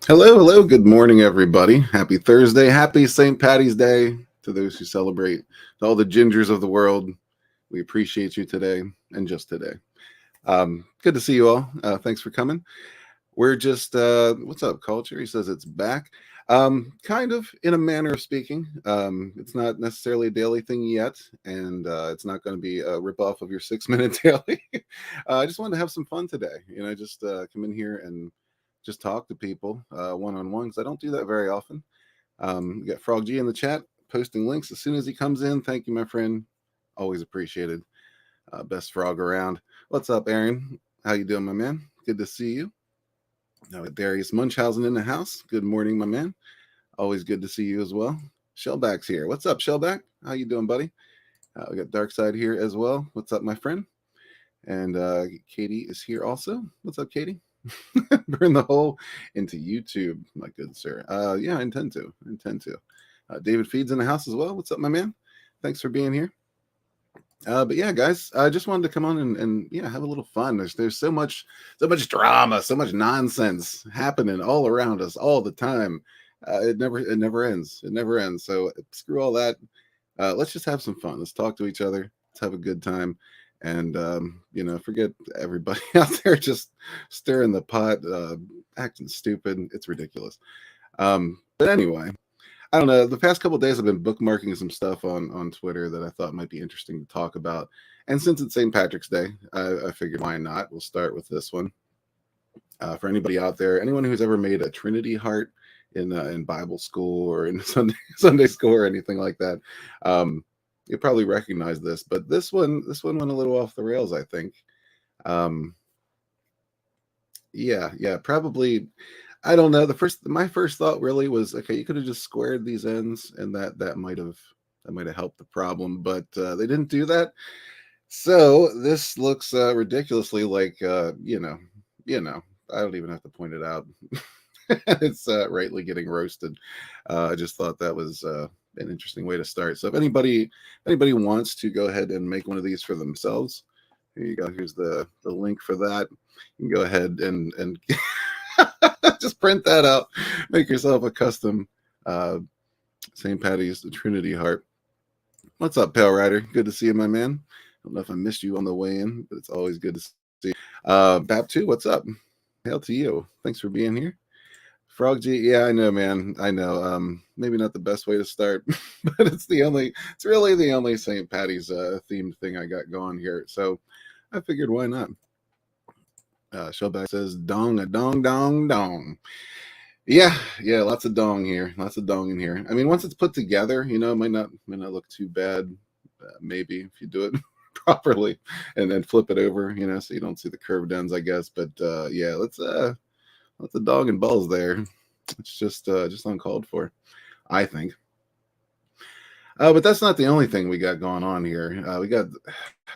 Hello, hello. Good morning, everybody. Happy Thursday. Happy St. Patty's Day to those who celebrate. To all the gingers of the world, we appreciate you today and just today. Good to see you all. Thanks for coming. We're just, what's up, culture? He says it's back. Kind of in a manner of speaking. It's not necessarily a daily thing yet, and it's not going to be a ripoff of your 6 minute daily. I just wanted to have some fun today. Just come in here and just talk to people one on one because I don't do that very often. We got Frog G in the chat posting links as soon as he comes in. Thank you, my friend. Always appreciated. Best frog around. What's up, Aaron? How you doing, my man? Good to see you. Darius Munchausen in the house. Good morning, my man. Always good to see you as well. Shellback's here. What's up, Shellback? How you doing, buddy? We got Darkside here as well. What's up, my friend? And Katie is here also. What's up, Katie? Burn the hole into YouTube, my good sir. Yeah, I intend to. David Feeds in the house as well. What's up, my man? Thanks for being here. But yeah, guys, I just wanted to come on and yeah, have a little fun. There's so much drama, so much nonsense happening all around us all the time. It never ends. It never ends. So screw all that. Let's just have some fun. Let's talk to each other. Let's have a good time. And forget everybody out there just stirring the pot, acting stupid. It's ridiculous. But anyway, I don't know. The past couple of days, I've been bookmarking some stuff on Twitter that I thought might be interesting to talk about. And since it's St. Patrick's Day, I figured why not? We'll start with this one. For anybody out there, anyone who's ever made a Trinity heart in Bible school or in Sunday school or anything like that, you probably recognize this. But this one went a little off the rails, I think. Yeah, probably. I don't know. My first thought really was, okay, you could have just squared these ends, and that might have helped the problem, but they didn't do that. So this looks ridiculously like I don't even have to point it out. It's rightly getting roasted. I just thought that was an interesting way to start. So if anybody wants to go ahead and make one of these for themselves, here you go. Here's the link for that. You can go ahead and just print that out. Make yourself a custom St. Patty's the Trinity heart. What's up, Pale Rider? Good to see you, my man. I don't know if I missed you on the way in, but it's always good to see. Bap2, what's up? Hail to you. Thanks for being here. Frog G, yeah, I know, man. I know. Maybe not the best way to start, but it's really the only St. Patty's themed thing I got going here. So I figured, why not? Showback says, dong, a dong, dong, dong. Yeah, lots of dong here. Lots of dong in here. I mean, once it's put together, it might not look too bad. Maybe if you do it properly and then flip it over, so you don't see the curved ends, I guess. But yeah, let's the dog and balls there. It's just uncalled for, I think. But that's not the only thing we got going on here. We got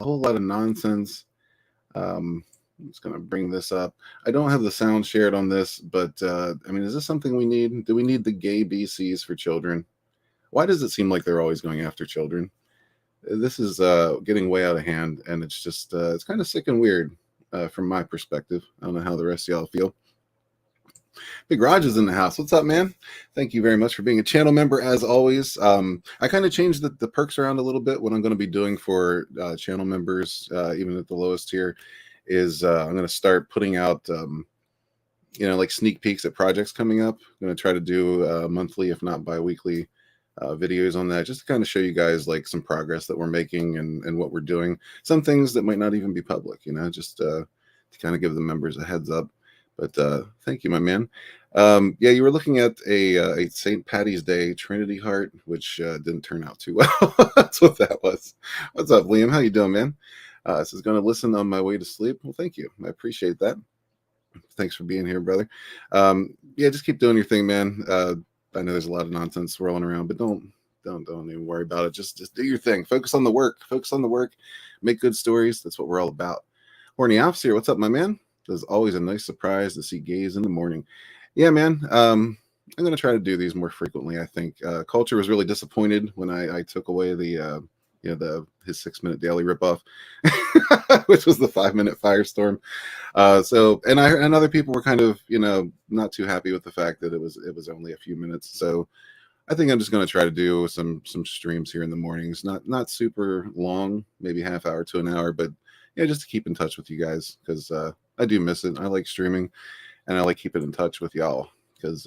a whole lot of nonsense. I'm just going to bring this up. I don't have the sound shared on this, but I mean, is this something we need? Do we need the gay BCs for children? Why does it seem like they're always going after children? This is getting way out of hand, and it's just it's kind of sick and weird from my perspective. I don't know how the rest of y'all feel. Big Rodge is in the house. What's up, man? Thank you very much for being a channel member, as always. I kind of changed the perks around a little bit. What I'm going to be doing for channel members, even at the lowest tier, is I'm going to start putting out, like sneak peeks at projects coming up. I'm going to try to do monthly, if not bi-weekly, videos on that, just to kind of show you guys like some progress that we're making and what we're doing. Some things that might not even be public, just to kind of give the members a heads up. But thank you, my man. Yeah, you were looking at a St. Patty's Day Trinity heart, which didn't turn out too well. That's what that was. What's up, Liam? How you doing, man? This is going to listen on my way to sleep. Well, thank you. I appreciate that. Thanks for being here, brother. Yeah, just keep doing your thing, man. I know there's a lot of nonsense swirling around, but don't even worry about it. Just do your thing. Focus on the work. Make good stories. That's what we're all about. Horny Alf's here. What's up, my man? It's always a nice surprise to see gays in the morning. Yeah, man. I'm going to try to do these more frequently, I think. Culture was really disappointed when I took away the his 6 minute daily ripoff. which was the 5-minute firestorm. So, and other people were kind of, not too happy with the fact that it was only a few minutes. So I think I'm just going to try to do some streams here in the mornings, not super long, maybe half hour to an hour, but yeah, just to keep in touch with you guys, because I do miss it. I like streaming, and I like keeping in touch with y'all, because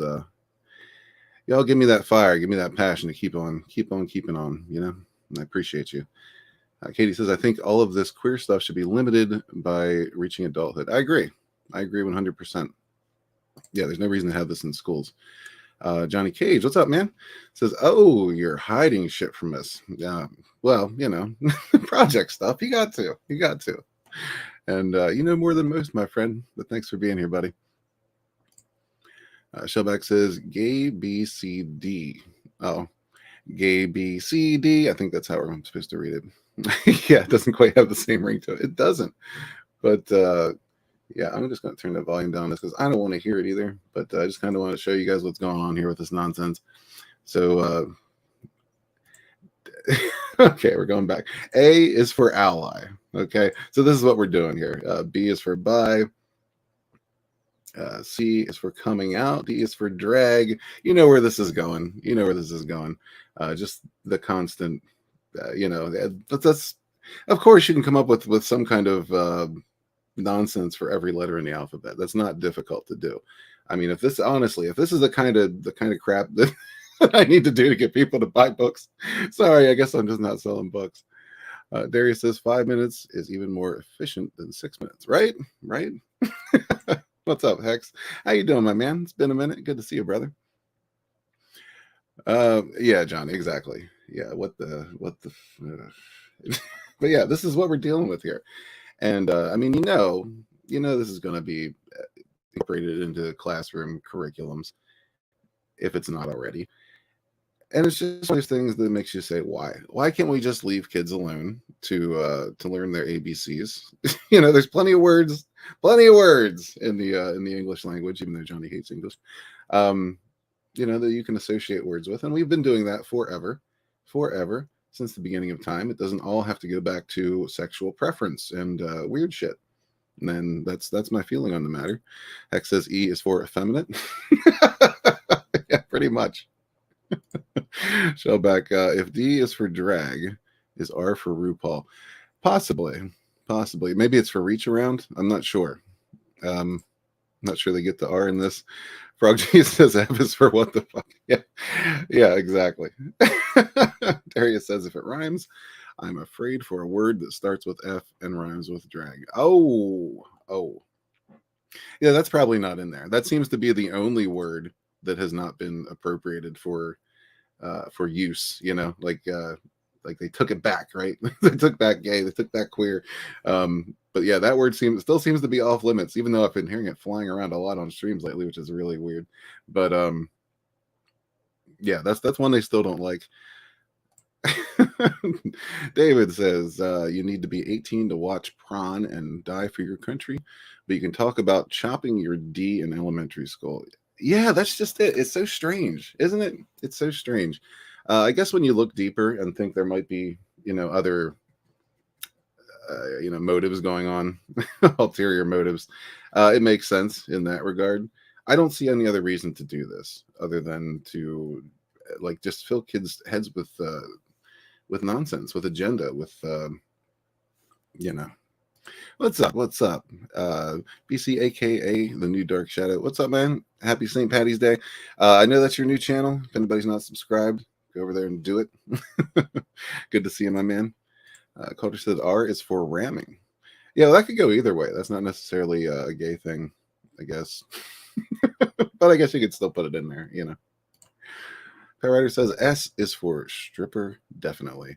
y'all give me that fire, give me that passion to keep on keeping on. And I appreciate you. Katie says, I think all of this queer stuff should be limited by reaching adulthood. I agree 100%. Yeah, there's no reason to have this in schools. Johnny Cage, what's up, man? Says, oh, you're hiding shit from us. Well, project stuff. You got to. And you know more than most, my friend. But thanks for being here, buddy. Shellback says, gay BCD. Oh, gay BCD. I think that's how I'm supposed to read it. Yeah, it doesn't quite have the same ring to it. It doesn't. But yeah, I'm just going to turn the volume down because I don't want to hear it either. But I just kind of want to show you guys what's going on here with this nonsense. So, okay, we're going back. A is for ally. Okay, so this is what we're doing here. B is for bi. C is for coming out. D is for drag. You know where this is going. Just the constant, that's, of course, you can come up with some kind of nonsense for every letter in the alphabet. That's not difficult to do. I mean, if this is the kind of crap that I need to do to get people to buy books, sorry, I guess I'm just not selling books. Darius says 5 minutes is even more efficient than 6 minutes. Right? What's up, Hex? How you doing, my man? It's been a minute. Good to see you, brother. Yeah, John, exactly. Yeah, what the but yeah, this is what we're dealing with here. And I mean, this is going to be incorporated into classroom curriculums if it's not already. And it's just one of those things that makes you say, why? Why can't we just leave kids alone to learn their ABCs? There's plenty of words in the English language, even though Johnny hates English. That you can associate words with, and we've been doing that forever, since the beginning of time. It doesn't all have to go back to sexual preference and weird shit. And then that's my feeling on the matter. Hex says E is for effeminate. Yeah, pretty much. Shellback, if D is for drag, is R for RuPaul? Possibly. Maybe it's for reach around. I'm not sure. Not sure they get the R in this. Frog G says F is for what the fuck. Yeah, exactly. Darius says if it rhymes, I'm afraid for a word that starts with F and rhymes with drag. Oh. Yeah, that's probably not in there. That seems to be the only word that has not been appropriated for use. Like they took it back, right? They took back gay, they took back queer. But yeah, that word still seems to be off limits, even though I've been hearing it flying around a lot on streams lately, which is really weird. But yeah, that's one they still don't like. David says you need to be 18 to watch Prawn and die for your country, but you can talk about chopping your D in elementary school. Yeah, that's just it. It's so strange, isn't it? It's so strange. I guess when you look deeper and think there might be, other, motives going on, ulterior motives, it makes sense in that regard. I don't see any other reason to do this other than to, just fill kids' heads with nonsense, with agenda, with, What's up? BC, aka the New Dark Shadow. What's up, man? Happy St. Patty's Day. I know that's your new channel. If anybody's not subscribed, go over there and do it. Good to see you, my man. Culture said R is for ramming. Yeah, well, that could go either way. That's not necessarily a gay thing, I guess. But I guess you could still put it in there, Writer says S is for stripper, definitely.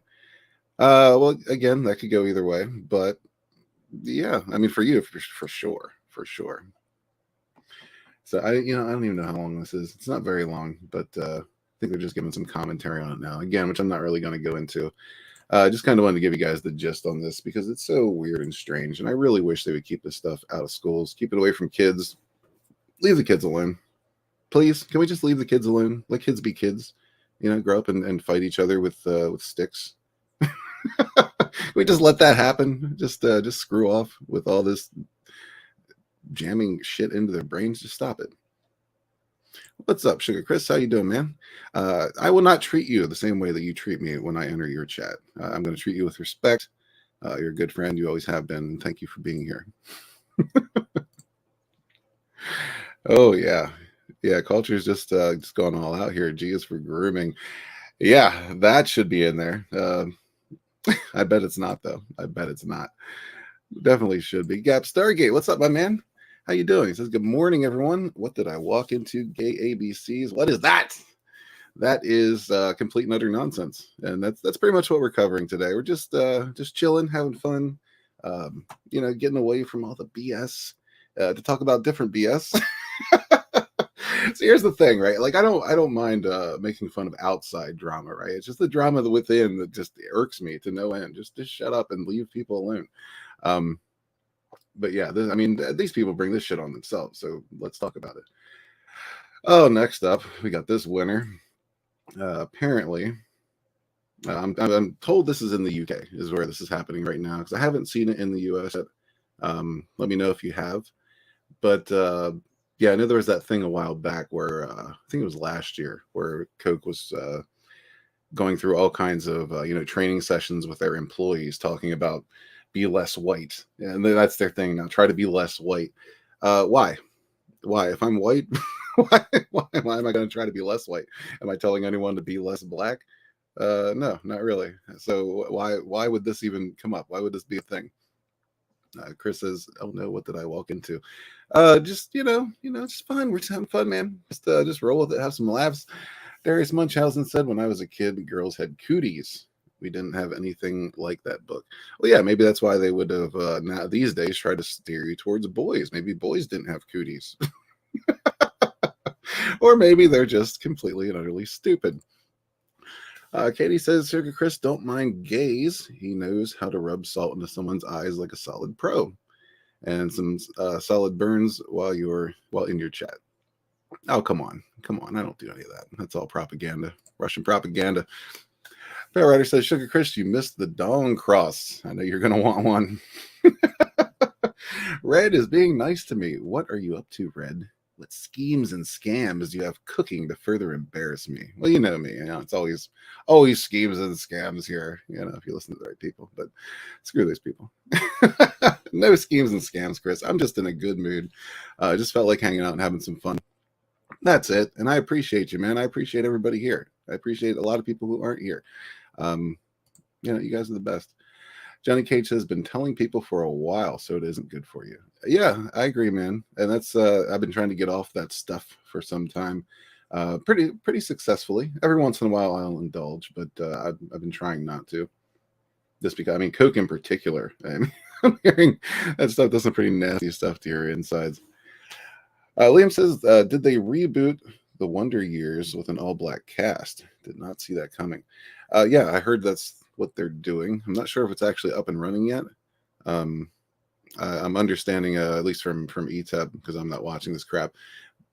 Well, again, that could go either way, but yeah, I mean, for you, for sure. So I don't even know how long this is. It's not very long, but I think they're just giving some commentary on it now. Again, which I'm not really going to go into. Just kind of wanted to give you guys the gist on this because it's so weird and strange, and I really wish they would keep this stuff out of schools, keep it away from kids, leave the kids alone, please. Can we just leave the kids alone? Let kids be kids, grow up and fight each other with sticks. We just let that happen. Just screw off with all this jamming shit into their brains. Just stop it. What's up, Sugar Chris? How you doing, man? I will not treat you the same way that you treat me when I enter your chat. I'm going to treat you with respect. You're a good friend. You always have been. And thank you for being here. Oh yeah, yeah. Culture is just going all out here. G is for grooming. Yeah, that should be in there. I bet it's not though. I bet it's not. Definitely should be. Gap Stargate, what's up, my man? How you doing? He says, good morning, everyone. What did I walk into? Gay ABCs. What is that? That is complete and utter nonsense. And that's pretty much what we're covering today. We're just chilling, having fun, getting away from all the BS to talk about different BS. So here's the thing, right? Like I don't mind making fun of outside drama, right? It's just the drama within that just irks me to no end. Just shut up and leave people alone. But yeah, these people bring this shit on themselves. So let's talk about it. Oh, next up, we got this winner. Apparently, I'm told this is in the UK, is where this is happening right now, because I haven't seen it in the US yet. Let me know if you have. But yeah, I know there was that thing a while back where I think it was last year where Coke was going through all kinds of training sessions with their employees, talking about be less white, and that's their thing now. Try to be less white. Why? If I'm white, why am I going to try to be less white? Am I telling anyone to be less black? No, not really. So why would this even come up? Why would this be a thing? Chris says, "Oh no, what did I walk into?" Just it's fun. We're just having fun, man. Just roll with it, have some laughs. Darius Munchausen said, "When I was a kid, girls had cooties. We didn't have anything like that book." Well, yeah, maybe that's why they would have now these days tried to steer you towards boys. Maybe boys didn't have cooties, or maybe they're just completely and utterly stupid. Katie says, Sugar Chris don't mind gaze. He knows how to rub salt into someone's eyes like a solid pro. And some solid burns while in your chat. Oh, come on. I don't do any of that. That's all propaganda. Russian propaganda. Fair Rider says, Sugar Chris, you missed the Dong Cross. I know you're going to want one. Red is being nice to me. What are you up to, Red? What schemes and scams do you have cooking to further embarrass me? Well, you know me. It's always schemes and scams here, if you listen to the right people. But screw these people. No schemes and scams, Chris. I'm just in a good mood. I just felt like hanging out and having some fun. That's it. And I appreciate you, man. I appreciate everybody here. I appreciate a lot of people who aren't here. You guys are the best. Johnny Cage has been telling people for a while, so it isn't good for you. Yeah, I agree, man. And that's I've been trying to get off that stuff for some time, pretty successfully. Every once in a while, I'll indulge, but I've been trying not to. Just because, Coke in particular. I'm hearing that stuff does some pretty nasty stuff to your insides. Liam says, did they reboot the Wonder Years with an all-black cast? Did not see that coming. Yeah, I heard that's what they're doing. I'm not sure if it's actually up and running yet. I'm understanding, at least from ETEB, because I'm not watching this crap,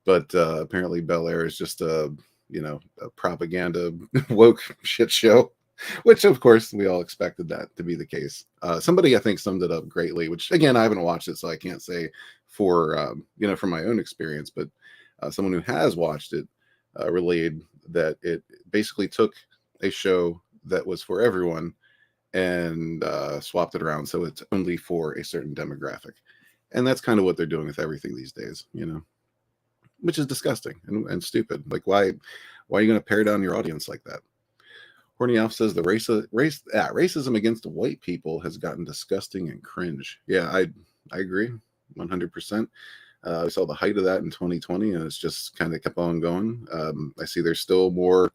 but apparently Bel Air is just a propaganda woke shit show, which of course we all expected that to be the case. Somebody I think summed it up greatly, which again I haven't watched it, so I can't say for from my own experience, but someone who has watched it relayed that it basically took a show that was for everyone and swapped it around so it's only for a certain demographic, and that's kind of what they're doing with everything these days, which is disgusting and stupid. Like why are you going to pare down your audience like that? Horny Alf says the racism against white people has gotten disgusting and cringe. Yeah, I agree 100%. I saw the height of that in 2020, and it's just kind of kept on going. I see there's still more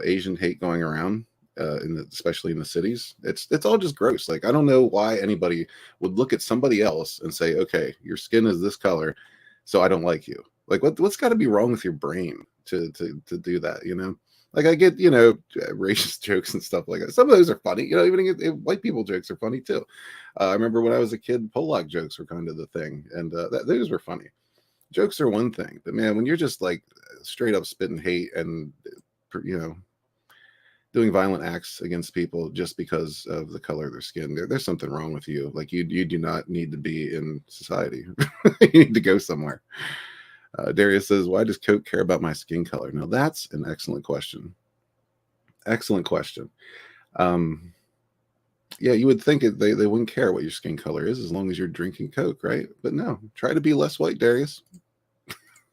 Asian hate going around, especially in the cities. It's all just gross. Like I don't know why anybody would look at somebody else and say, okay, your skin is this color, so I don't like you. Like what's got to be wrong with your brain to do that? Like I get racist jokes and stuff like that. Some of those are funny. Even if white people jokes are funny too. I remember when I was a kid, Polak jokes were kind of the thing, and those were funny. Jokes are one thing, but man, when you're just like straight up spitting hate and doing violent acts against people just because of the color of their skin. There's something wrong with you. Like you do not need to be in society. You need to go somewhere. Darius says, why does Coke care about my skin color? Now that's an excellent question. Excellent question. Yeah, you would think they wouldn't care what your skin color is as long as you're drinking Coke, right? But no, try to be less white, Darius.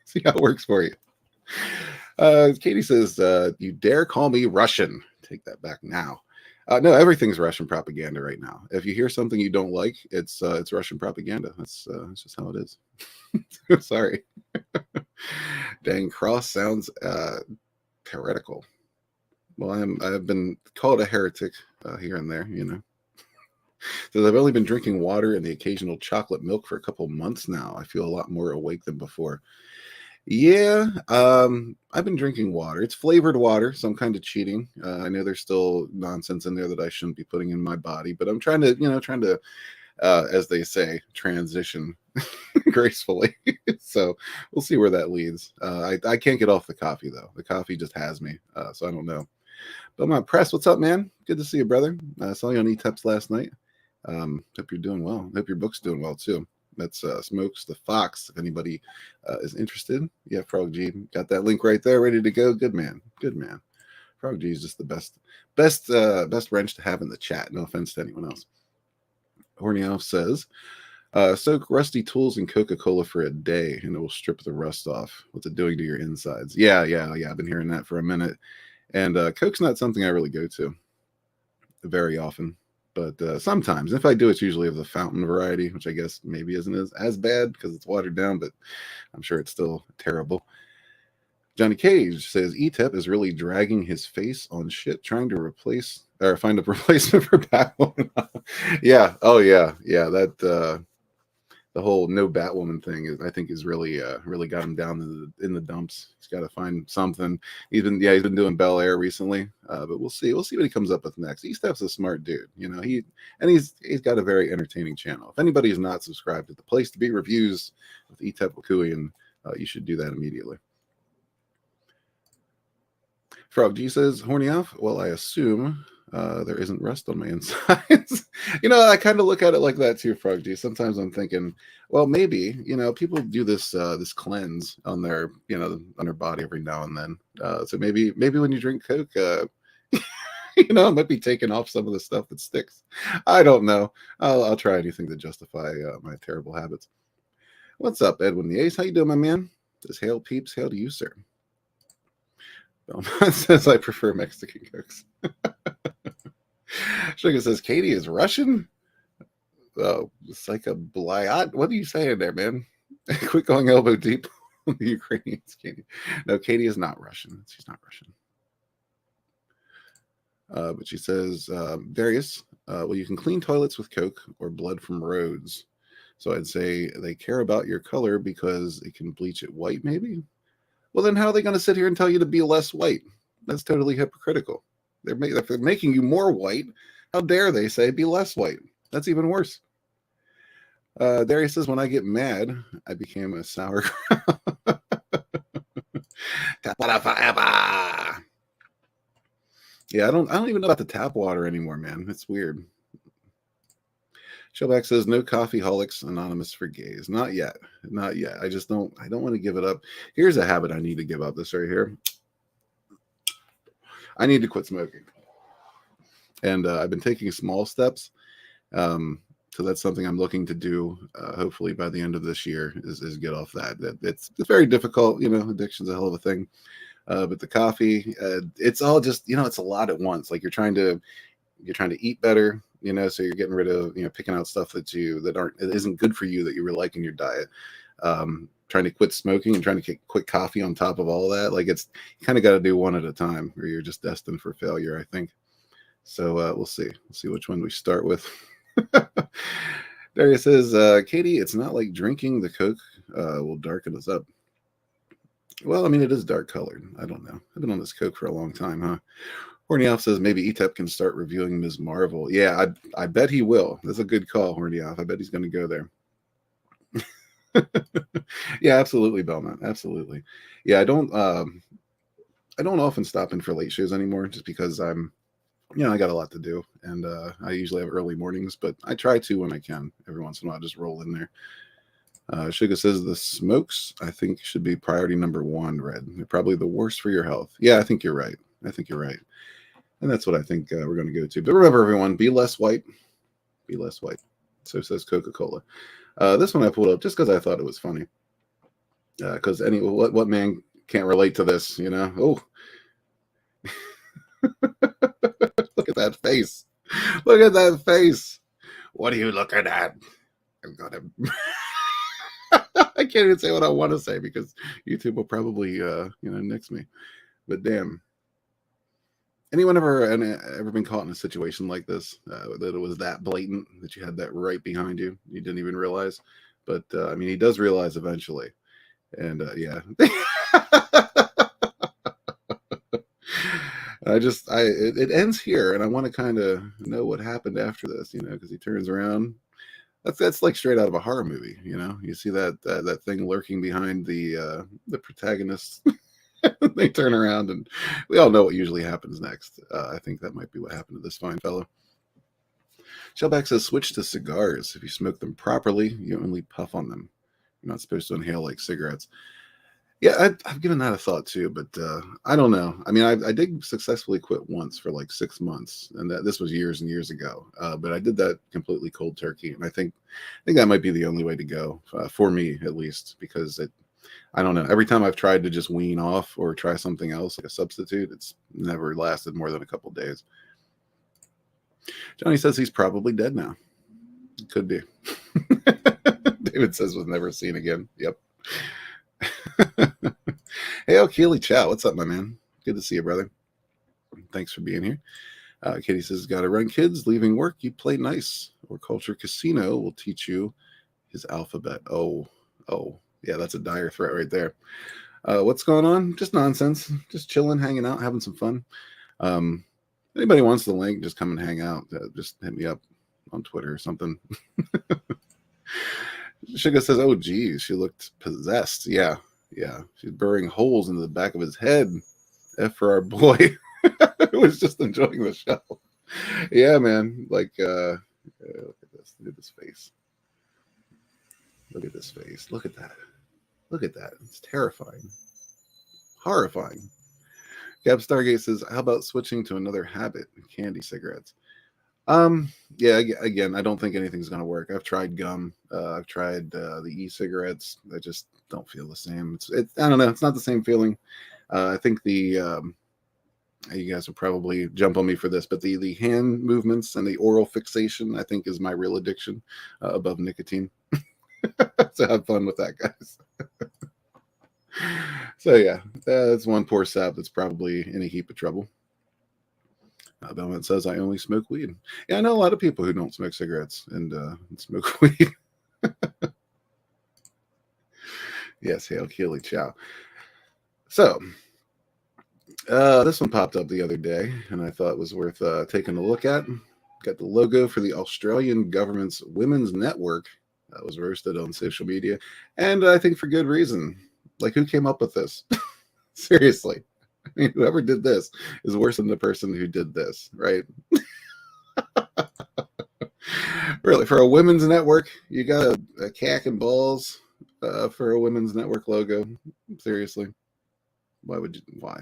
See how it works for you. Katie says, you dare call me Russian. Take that back now. No, everything's Russian propaganda right now. If you hear something you don't like, it's Russian propaganda. That's just how it is. Sorry. Dang, cross sounds heretical. Well, I've been called a heretic here and there, you know. So I've only been drinking water and the occasional chocolate milk for a couple months now. I feel a lot more awake than before. Yeah, I've been drinking water. It's flavored water, so I'm kind of cheating. I know there's still nonsense in there that I shouldn't be putting in my body, but I'm trying to, as they say, transition gracefully. So we'll see where that leads. I can't get off the coffee though. The coffee just has me, so I don't know. But my press, what's up, man? Good to see you, brother. I saw you on ETEPS last night. Hope you're doing well. Hope your book's doing well too. That's Smokes the Fox. If anybody is interested, yeah, Frog G got that link right there, ready to go. Good man, good man. Frog G is just the best wrench to have in the chat. No offense to anyone else. Hornioff says, soak rusty tools in Coca-Cola for a day, and it will strip the rust off. What's it doing to your insides? Yeah. I've been hearing that for a minute, and Coke's not something I really go to very often. But sometimes, if I do, it's usually of the fountain variety, which I guess maybe isn't as bad because it's watered down, but I'm sure it's still terrible. Johnny Cage says ETEP is really dragging his face on shit, trying to find a replacement for Batwoman. Yeah. Oh yeah. That the whole no Batwoman thing I think is really got him down in the dumps. He's got to find something. He's been doing Bel Air recently, but we'll see what he comes up with next. Estef's a smart dude, you know. He's got a very entertaining channel. If anybody is not subscribed to the Place to Be reviews with Etep Wakuian, you should do that immediately. Frog G says, horny off. Well, I assume there isn't rust on my insides. You know, I kind of look at it like that too, Frog G. Sometimes I'm thinking, well, maybe, you know, people do this this cleanse on their body every now and then. So maybe when you drink Coke, you know, it might be taking off some of the stuff that sticks. I don't know. I'll try anything to justify my terrible habits. What's up, Edwin the Ace? How you doing, my man? Says, hail peeps, hail to you, sir. Belmont says, I prefer Mexican Cokes. Sugar says, Katie is Russian? Oh, it's like a blyot. What are you saying there, man? Quit going elbow deep on the Ukrainians, Katie. No, Katie is not Russian. She's not Russian. But she says, Darius, well, you can clean toilets with Coke or blood from roads. So I'd say they care about your color because it can bleach it white, maybe? Well, then how are they going to sit here and tell you to be less white? That's totally hypocritical. If they're making you more white, how dare they say be less white? That's even worse. Darius says, when I get mad, I became a sauerkraut. Tap water forever. Yeah, I don't even know about the tap water anymore, man. It's weird. Shellback says, no coffee holics anonymous for gays. Not yet. Not yet. I don't want to give it up. Here's a habit I need to give up. This right here. I need to quit smoking. And I've been taking small steps. So that's something I'm looking to do, hopefully by the end of this year, is get off that. It's very difficult. You know, addiction's a hell of a thing. But the coffee, it's all just, you know, it's a lot at once. Like you're trying to eat better, you know, so you're getting rid of, you know, picking out stuff that isn't good for you that you really like in your diet. Trying to quit smoking and trying to quit coffee on top of all that. Like you kind of got to do one at a time or you're just destined for failure, I think. So we'll see. We'll see which one we start with. Darius says, Katie, it's not like drinking the Coke will darken us up. Well, I mean, it is dark colored. I don't know. I've been on this Coke for a long time, huh? Hornioff says maybe ETEP can start reviewing Ms. Marvel. Yeah, I bet he will. That's a good call, Hornioff. I bet he's going to go there. Yeah, absolutely, Belmont. Absolutely. Yeah, I don't. I don't often stop in for late shows anymore, just because I got a lot to do, and I usually have early mornings, but I try to when I can. Every once in a while, just roll in there. Suga says the smokes, I think, should be priority number one, Red. They're probably the worst for your health. Yeah, I think you're right. I think you're right. And that's what I think we're going to go to. But remember, everyone, be less white. Be less white. So says Coca-Cola. This one I pulled up just because I thought it was funny. Because what man can't relate to this, Oh, look at that face. Look at that face. What are you looking at? I'm going to... I can't even say what I want to say because YouTube will probably, nix me. But damn. Anyone ever been caught in a situation like this, that it was that blatant, that you had that right behind you? You didn't even realize. But, he does realize eventually. And, yeah. It ends here, and I want to kind of know what happened after this, because he turns around. That's like straight out of a horror movie, You see that thing lurking behind the protagonist. They turn around, and we all know what usually happens next. I think that might be what happened to this fine fellow. Shellback says switch to cigars. If you smoke them properly, you only puff on them. You're not supposed to inhale like cigarettes. Yeah, I've given that a thought too, but I don't know. I did successfully quit once for like 6 months, and this was years and years ago. But I did that completely cold turkey, and I think that might be the only way to go for me, at least, because I don't know. Every time I've tried to just wean off or try something else like a substitute, it's never lasted more than a couple days. Johnny says he's probably dead now. Could be. David says was never seen again. Yep. Hey, Keely Chow, what's up, my man? Good to see you, brother. Thanks for being here. Katie says, gotta run, kids. Leaving work, you play nice. Or Culture Casino will teach you his alphabet. Oh, yeah, that's a dire threat right there. What's going on? Just nonsense. Just chilling, hanging out, having some fun. Anybody wants the link, just come and hang out. Just hit me up on Twitter or something. Suga says, oh, geez, she looked possessed. Yeah. She's burrowing holes into the back of his head. F for our boy who was just enjoying the show. Yeah, man. Like, look at this. Look at this face. Look at this face. Look at that. Look at that. It's terrifying. Horrifying. Gab Stargate says, how about switching to another habit? Candy cigarettes. Yeah, again, I don't think anything's going to work. I've tried gum. I've tried the e-cigarettes. I just don't feel the same. I don't know. It's not the same feeling. I think you guys will probably jump on me for this, but the hand movements and the oral fixation, I think, is my real addiction above nicotine. So have fun with that, guys. So yeah, that's one poor sap that's probably in a heap of trouble. Belmont says, I only smoke weed. Yeah, I know a lot of people who don't smoke cigarettes and smoke weed. Yes, hail Keely Chow. So, this one popped up the other day, and I thought it was worth taking a look at. Got the logo for the Australian government's Women's Network that was roasted on social media, and I think for good reason. Like, who came up with this? Seriously. Whoever did this is worse than the person who did this, right? Really, for a women's network, you got a cack and balls for a women's network logo. Seriously. Why?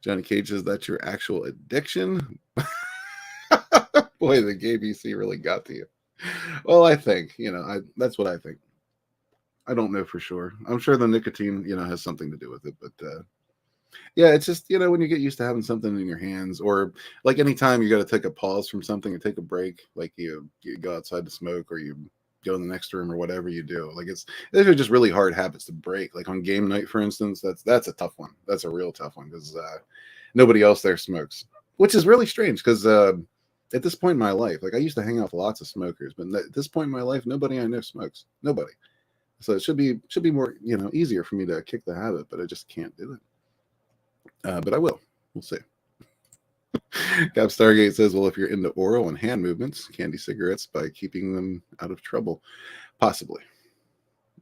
Johnny Cage says that's your actual addiction. Boy, the KBC really got to you. Well, I think, that's what I think. I don't know for sure. I'm sure the nicotine, has something to do with it, but yeah, it's just, when you get used to having something in your hands, or like anytime you got to take a pause from something or take a break, like you go outside to smoke or you go in the next room or whatever you do. Like these are just really hard habits to break. Like on game night, for instance, that's a tough one. That's a real tough one because nobody else there smokes, which is really strange because at this point in my life, like I used to hang out with lots of smokers, but at this point in my life, nobody I know smokes. Nobody. So it should be more, easier for me to kick the habit, but I just can't do it. But I will. We'll see. Cap Stargate says, well, if you're into oral and hand movements, candy cigarettes by keeping them out of trouble. Possibly.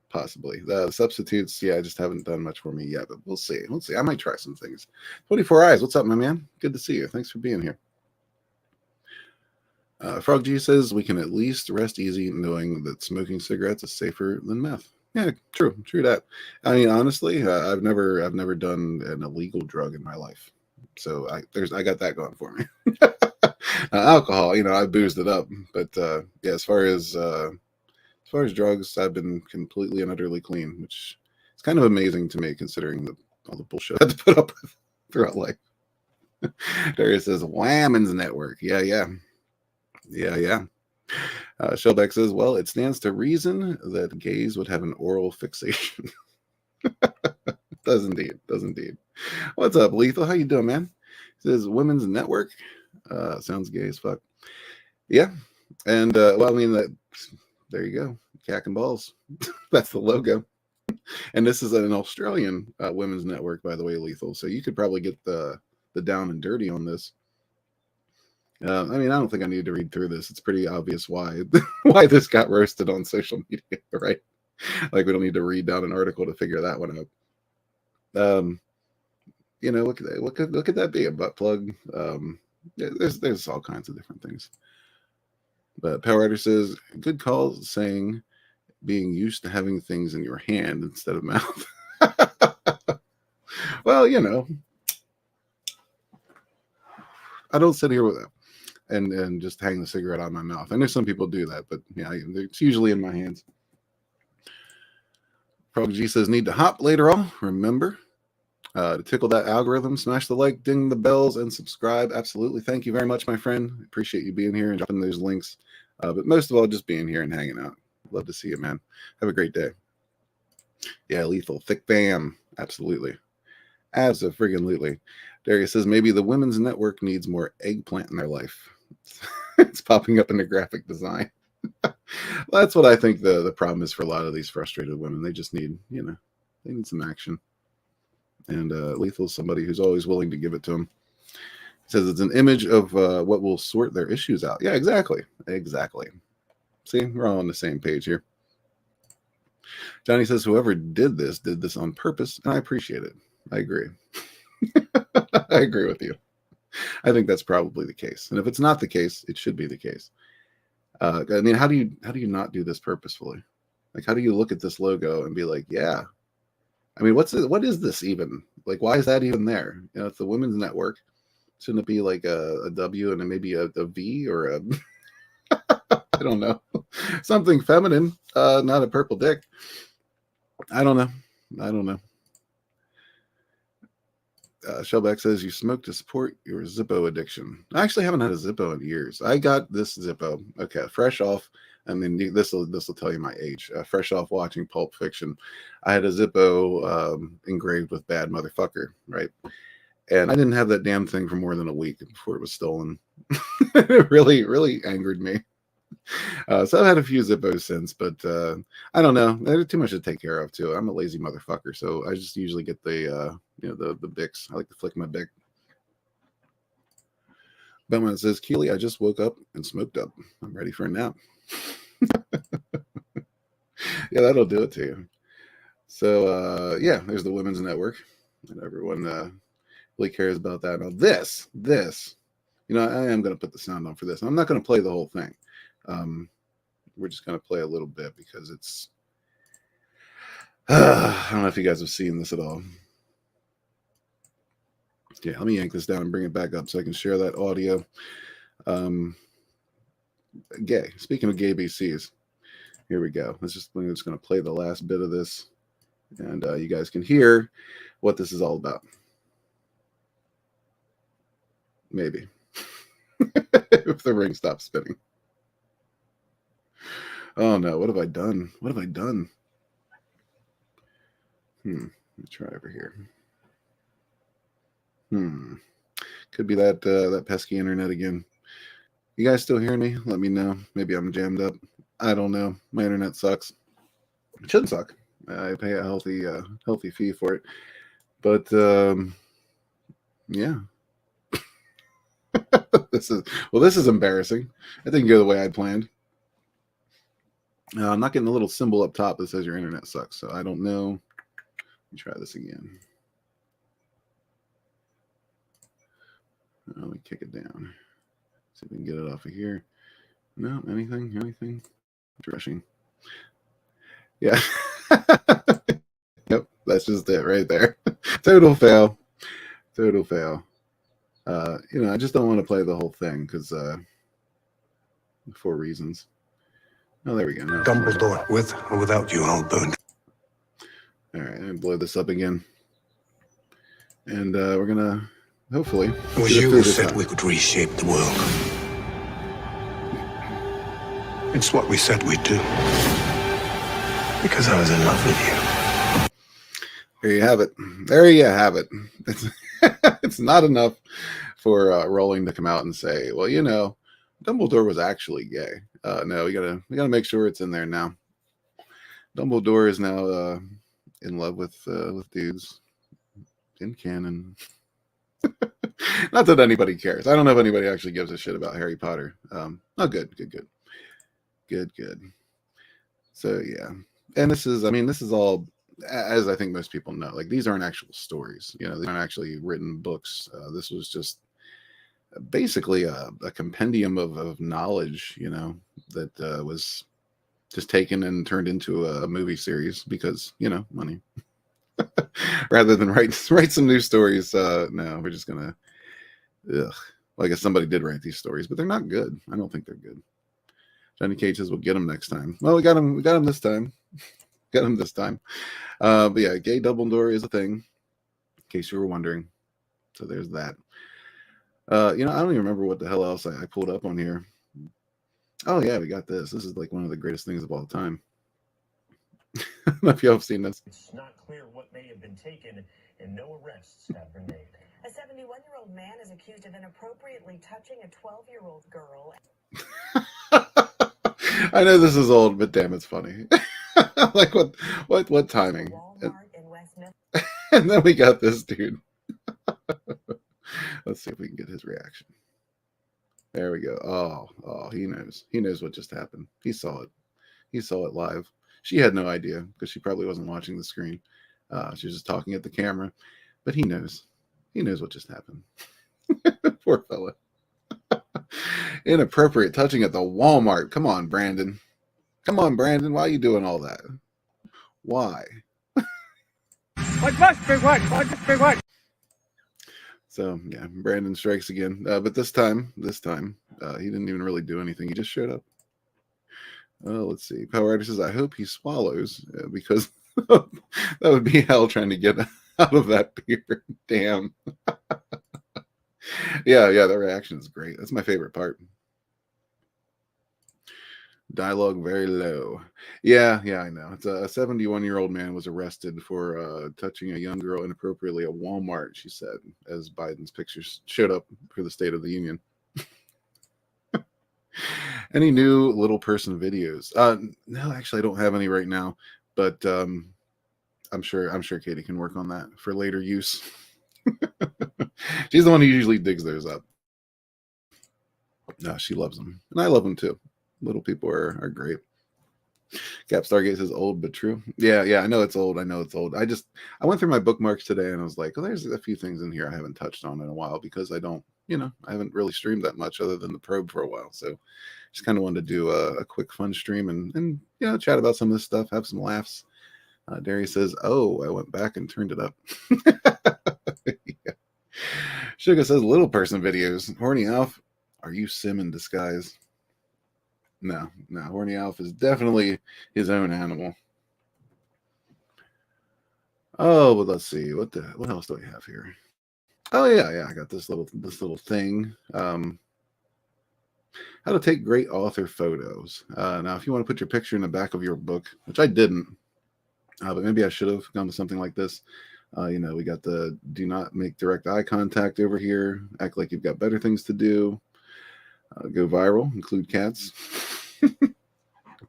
Possibly. The substitutes, yeah, just haven't done much for me yet, but we'll see. We'll see. I might try some things. 24 Eyes, what's up, my man? Good to see you. Thanks for being here. Frog G says we can at least rest easy knowing that smoking cigarettes is safer than meth. Yeah, true that. I mean, honestly, I've never done an illegal drug in my life, so I got that going for me. Alcohol, I boozed it up, but yeah, as far as drugs, I've been completely and utterly clean, which is kind of amazing to me considering all the bullshit I had to put up with throughout life. Darius says, Whammons Network. Yeah. Shellback says, well, it stands to reason that gays would have an oral fixation. Does indeed. What's up, Lethal? How you doing, man? He says, Women's Network. Sounds gay as fuck. Yeah. And, well, I mean, there you go. Cack and balls. That's the logo. And this is an Australian women's network, by the way, Lethal. So you could probably get the down and dirty on this. I mean, I don't think I need to read through this. It's pretty obvious why this got roasted on social media, right? Like we don't need to read down an article to figure that one out. What could that be? A butt plug? There's all kinds of different things. But Power Writer says, good call saying being used to having things in your hand instead of mouth. Well, I don't sit here with it and just hang the cigarette on my mouth. I know some people do that, but yeah, it's usually in my hands. Frog G says, need to hop later on. Remember to tickle that algorithm, smash the like, ding the bells, and subscribe. Absolutely. Thank you very much, my friend. Appreciate you being here and dropping those links. But most of all, just being here and hanging out. Love to see you, man. Have a great day. Yeah, Lethal. Thick bam. Absolutely. Friggin-lutely. Darius says, maybe the Women's Network needs more eggplant in their life. It's popping up in the graphic design. Well, that's what I think the problem is for a lot of these frustrated women. They just need, they need some action. And Lethal is somebody who's always willing to give it to them. He says it's an image of what will sort their issues out. Yeah, exactly. See, we're all on the same page here. Johnny says, whoever did this on purpose, and I appreciate it. I agree. I agree with you. I think that's probably the case. And if it's not the case, it should be the case. I mean, how do you not do this purposefully? Like, how do you look at this logo and be like, yeah? I mean, what is this even? Like, why is that even there? It's the Women's Network. Shouldn't it be like a W and maybe a V or a I don't know, something feminine, not a purple dick. I don't know. Shellback says you smoke to support your Zippo addiction. I actually haven't had a Zippo in years. I got this Zippo, okay, fresh off. I mean, this will tell you my age. Fresh off watching Pulp Fiction, I had a Zippo engraved with "bad motherfucker," right? And I didn't have that damn thing for more than a week before it was stolen. It really angered me. So I've had a few Zippos since, but I don't know. They're too much to take care of too. I'm a lazy motherfucker, so I just usually get the Bics. I like to flick my Bic. Bowman says, Keely, I just woke up and smoked up. I'm ready for a nap. Yeah, that'll do it to you. So yeah, there's the Women's Network, and everyone really cares about that. Now this, I am going to put the sound on for this. I'm not going to play the whole thing. We're just going to play a little bit because it's I don't know if you guys have seen this at all. Yeah, let me yank this down and bring it back up so I can share that audio. Gay. Speaking of gay BCs, here we go. I'm just going to play the last bit of this, and you guys can hear what this is all about. Maybe. If the ring stops spinning. Oh no, what have I done? Let me try over here. Could be that pesky internet again. You guys still hearing me? Let me know. Maybe I'm jammed up. I don't know. My internet sucks. It shouldn't suck. I pay a healthy fee for it. But yeah. This is embarrassing. I didn't go the way I planned. I'm not getting the little symbol up top that says your internet sucks, so I don't know. Let me try this again. Let me kick it down. See if we can get it off of here. No, anything? Refreshing. Yeah. Yep, that's just it right there. Total fail. Total fail. I just don't want to play the whole thing because for reasons. Oh, there we go. No, Dumbledore, with or without you, I'll burn. All right, I'm gonna blow this up again, and we're gonna hopefully. It was you who said we could reshape the world. It's what we said we'd do. Because I was in love with you. There you have it. There you have it. It's not enough for Rowling to come out and say, well, Dumbledore was actually gay. No, we gotta make sure it's in there now. Dumbledore is now in love with dudes in canon. Not that anybody cares. I don't know if anybody actually gives a shit about Harry Potter. Oh, good. So yeah, and this is all, as I think most people know, like these aren't actual stories. These aren't actually written books. This was just basically a compendium of knowledge, that was just taken and turned into a movie series because, money. Rather than write some new stories. No, we're just gonna. Ugh. Well, I guess somebody did write these stories, but they're not good. I don't think they're good. Johnny Cage says we'll get him next time. Well, we got him this time. But yeah, gay Dumbledore is a thing, in case you were wondering. So there's that. I don't even remember what the hell else I pulled up on here. Oh yeah, we got this. This is like one of the greatest things of all time. I don't know if y'all have seen this. It's not clear what may have been taken, and no arrests have been made. A 71-year-old man is accused of inappropriately touching a 12-year-old girl. I know this is old, but damn, it's funny. Like what timing? Walmart in West Mifflin. And then we got this dude. Let's see if we can get his reaction. There we go. Oh, he knows. He knows what just happened. He saw it. He saw it live. She had no idea because she probably wasn't watching the screen. She was just talking at the camera. But he knows. He knows what just happened. Poor fella. Inappropriate touching at the Walmart. Come on, Brandon. Why are you doing all that? Why? What must be what? So yeah, Brandon strikes again. But this time, he didn't even really do anything. He just showed up. Let's see. Power Rider says, I hope he swallows because that would be hell trying to get out of that beer. Damn. Yeah, the reaction is great. That's my favorite part. Dialogue very low. Yeah, I know. It's a 71-year-old man was arrested for touching a young girl inappropriately at Walmart, she said, as Biden's pictures showed up for the State of the Union. Any new little person videos? No, actually, I don't have any right now, but I'm sure Katie can work on that for later use. She's the one who usually digs those up. No, she loves them, and I love them too. Little people are great. Cap Stargate says old but true. Yeah, I know it's old. I I went through my bookmarks today and I was like, well, there's a few things in here I haven't touched on in a while because I haven't really streamed that much other than the probe for a while. So just kind of wanted to do a quick fun stream and chat about some of this stuff, have some laughs. Darius says, oh, I went back and turned it up. Yeah. Sugar says little person videos. Horny Alf, are you Sim in disguise? No, Horny Alf is definitely his own animal. Oh, but let's see. What else do we have here? Oh yeah, I got this little thing. How to take great author photos. Now, if you want to put your picture in the back of your book, which I didn't, but maybe I should have gone to something like this. We got the do not make direct eye contact over here. Act like you've got better things to do. Go viral, include cats.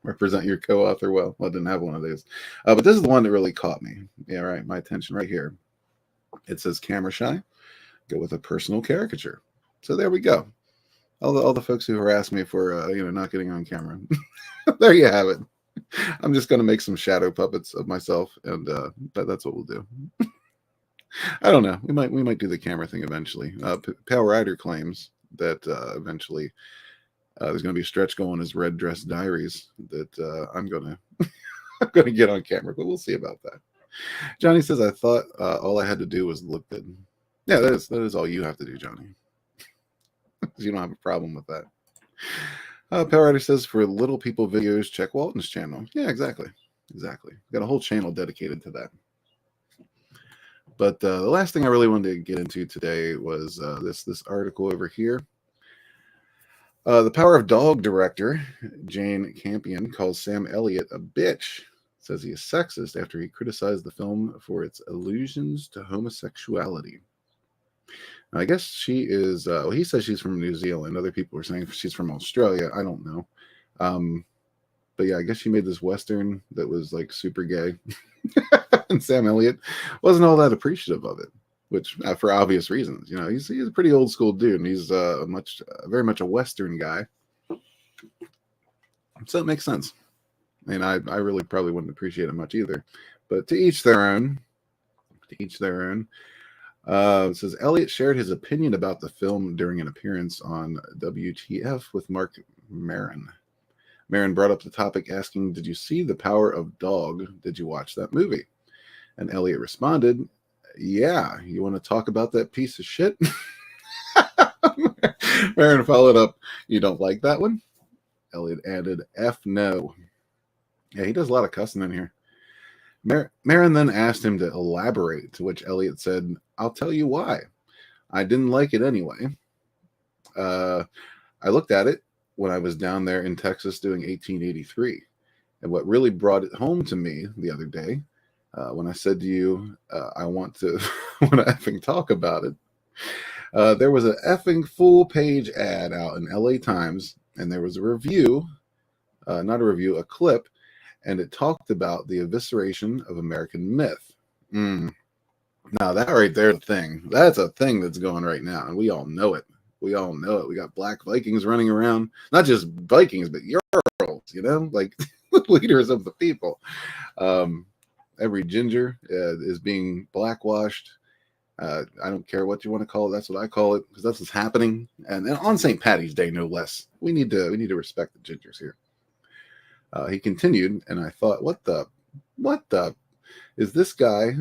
Represent your co-author well. I didn't have one of those. But this is the one that really caught me. Yeah, right. My attention right here. It says camera shy. Go with a personal caricature. So there we go. All the folks who harass me for not getting on camera. There you have it. I'm just going to make some shadow puppets of myself, and that's what we'll do. I don't know. We might do the camera thing eventually. Pale Rider claims that eventually there's going to be a stretch goal in his Red Dress Diaries that I'm going to get on camera, but we'll see about that. Johnny says, I thought all I had to do was look good. Yeah, that is all you have to do, Johnny. You don't have a problem with that. Pale Rider says, for little people videos, check Walton's channel. Yeah, exactly. Got a whole channel dedicated to that. But the last thing I really wanted to get into today was this article over here. The Power of Dog director, Jane Campion, calls Sam Elliott a bitch. Says he is sexist after he criticized the film for its allusions to homosexuality. I guess she is, well, he says she's from New Zealand. Other people are saying she's from Australia. I don't know. But yeah, I guess she made this Western that was like super gay. And Sam Elliott wasn't all that appreciative of it, which for obvious reasons. You know, he's a pretty old school dude, and he's very much a Western guy. So it makes sense. I mean, I really probably wouldn't appreciate it much either. But to each their own. It says Elliott shared his opinion about the film during an appearance on WTF with Mark Maron. Maron brought up the topic asking, did you see The Power of Dog? Did you watch that movie? And Elliott responded, yeah, you want to talk about that piece of shit? Maron followed up, you don't like that one? Elliott added, F no. Yeah, he does a lot of cussing in here. Maron then asked him to elaborate, to which Elliott said, I'll tell you why. I didn't like it anyway. I looked at it when I was down there in Texas doing 1883. And what really brought it home to me the other day, when I said to you, I want to effing talk about it, there was an effing full page ad out in LA Times, and there was a review, a clip, and it talked about the evisceration of American myth. Now that right there, that's a thing that's going right now, and we all know it. We got black Vikings running around, not just Vikings, but Yarls, you know, like leaders of the people. Every ginger is being blackwashed. I don't care what you want to call it. That's what I call it, because that's what's happening. And on St. Patty's Day, no less. We need to respect the gingers here. He continued, and I thought, what the is this guy?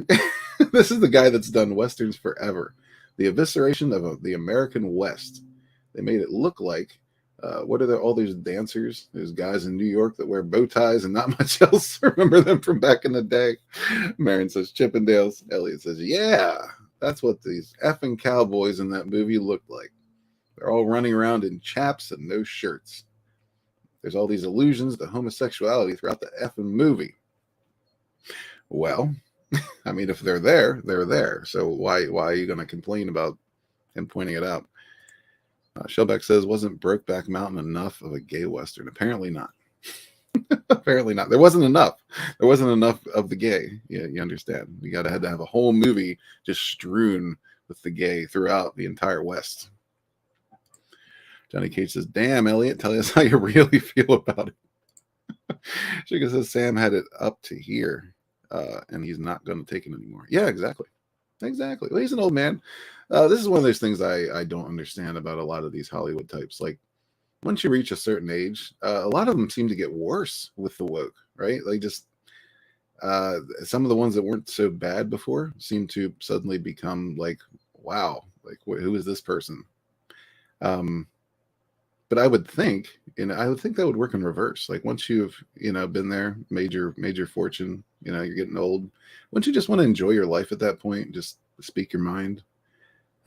This is the guy that's done Westerns forever. The evisceration of the American West. They made it look like, what are there, all these dancers? There's guys in New York that wear bow ties and not much else. Remember them from back in the day? Marin says Chippendales. Elliott says, yeah, that's what these effing cowboys in that movie looked like. They're all running around in chaps and no shirts. There's all these allusions to homosexuality throughout the effing movie. Well, I mean, if they're there, they're there. So why are you going to complain about him pointing it out? Shellback says, wasn't Brokeback Mountain enough of a gay Western? Apparently not. Apparently not. There wasn't enough. There wasn't enough of the gay. Yeah, you understand. You had to have a whole movie just strewn with the gay throughout the entire West. Johnny Cage says, damn, Elliott, tell us how you really feel about it. Sugar says, Sam had it up to here, and he's not going to take it anymore. Yeah, exactly. Well, he's an old man. This is one of those things I don't understand about a lot of these Hollywood types. Like, once you reach a certain age, a lot of them seem to get worse with the woke, right? Like, just some of the ones that weren't so bad before seem to suddenly become like, wow, like, who is this person? But I would think that would work in reverse. Like, once you've, been there, major fortune, you're getting old. Wouldn't you just want to enjoy your life at that point? Just speak your mind.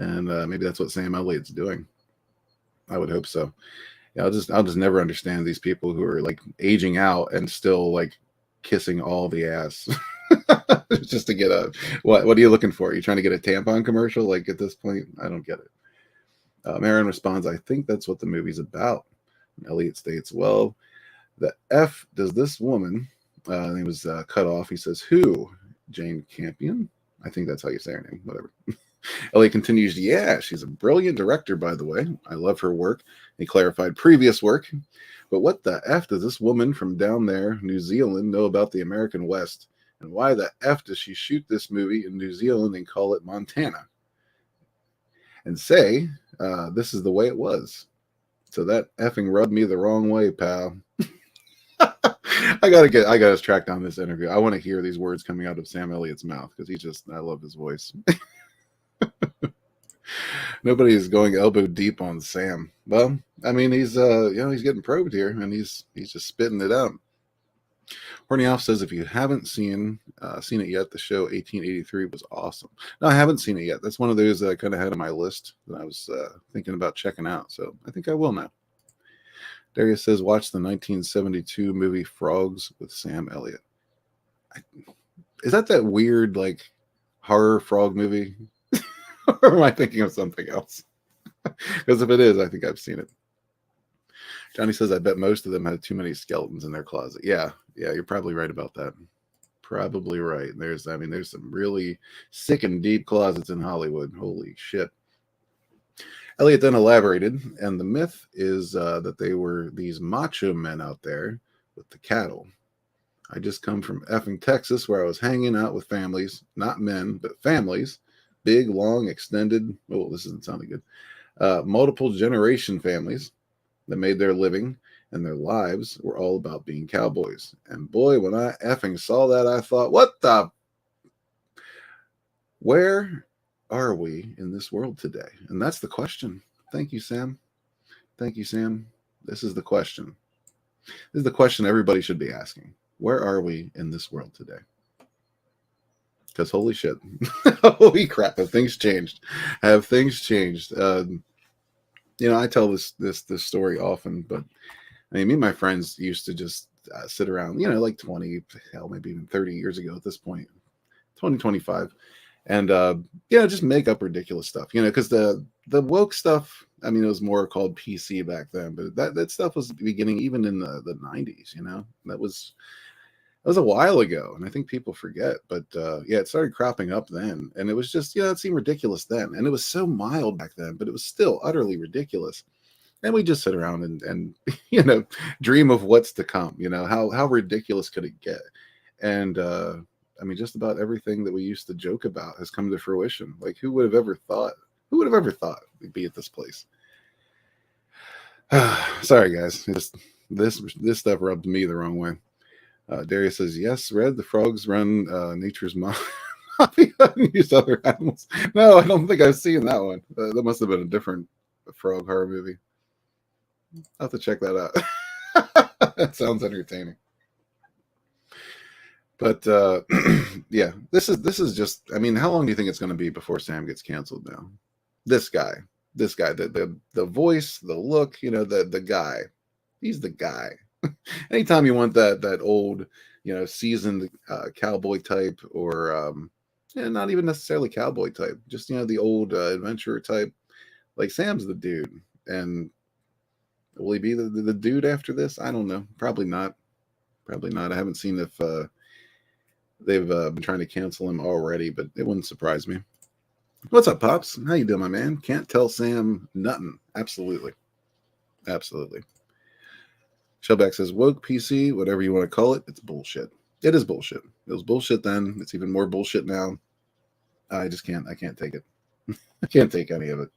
And maybe that's what Sam Elliott's doing. I would hope so. Yeah, I'll just never understand these people who are like aging out and still like kissing all the ass just to get what are you looking for? Are you trying to get a tampon commercial? Like, at this point, I don't get it. Marin responds, I think that's what the movie's about. And Elliott states, well, the F does this woman, and he was cut off. He says, who? Jane Campion? I think that's how you say her name, whatever. Elliot continues, yeah, she's a brilliant director, by the way. I love her work. He clarified previous work. But what the F does this woman from down there, New Zealand, know about the American West? And why the F does she shoot this movie in New Zealand and call it Montana? And say, this is the way it was. So that effing rubbed me the wrong way, pal. I gotta track down this interview. I want to hear these words coming out of Sam Elliott's mouth because I love his voice. Nobody is going elbow deep on Sam. Well, I mean, he's he's getting probed here, and he's just spitting it out. Hornioff says, if you haven't seen it yet, the show 1883 was awesome. No, I haven't seen it yet. That's one of those that I kind of had on my list that I was thinking about checking out. So I think I will now. Darius says, watch the 1972 movie Frogs with Sam Elliott. Is that weird, like, horror frog movie? Or am I thinking of something else? Because if it is, I think I've seen it. Johnny says, I bet most of them had too many skeletons in their closet. Yeah, you're probably right about that. Probably right. There's some really sick and deep closets in Hollywood. Holy shit. Elliot then elaborated, and the myth is that they were these macho men out there with the cattle. I just come from effing Texas, where I was hanging out with families, not men, but families, big, long, extended, oh, this isn't sounding good, multiple generation families that made their living, and their lives were all about being cowboys. And boy, when I effing saw that, I thought, where are we in this world today? And that's the question. Thank you, Sam. Thank you, Sam. This is the question. This is the question everybody should be asking. Where are we in this world today? Because holy shit. Holy crap. Have things changed? Have things changed? I tell this story often, but I mean, me and my friends used to just sit around, like 20, hell, maybe even 30 years ago at this point, 20, 25. And, just make up ridiculous stuff, because the woke stuff, I mean, it was more called PC back then, but that stuff was beginning even in the 90s, that was a while ago. And I think people forget, but it started cropping up then. And it was just, it seemed ridiculous then. And it was so mild back then, but it was still utterly ridiculous. And we just sit around and dream of what's to come, how ridiculous could it get? And, I mean, just about everything that we used to joke about has come to fruition. Like, who would have ever thought we'd be at this place? Sorry, guys. This stuff rubbed me the wrong way. Darius says, yes, Red, the frogs run nature's mafia and use other animals. No, I don't think I've seen that one. That must have been a different frog horror movie. I'll have to check that out. That sounds entertaining. But this is just, I mean, how long do you think it's going to be before Sam gets canceled now? This guy, the voice, the look, the guy, he's the guy. Anytime you want that old, seasoned cowboy type, or not even necessarily cowboy type, just the old adventurer type, like, Sam's the dude. And will he be the dude after this? I don't know. Probably not. I haven't seen if they've been trying to cancel him already, but it wouldn't surprise me. What's up, Pops? How you doing, my man? Can't tell Sam nothing. Absolutely. Shellback says, woke PC, whatever you want to call it, it's bullshit. It is bullshit. It was bullshit then. It's even more bullshit now. I can't take it. I can't take any of it.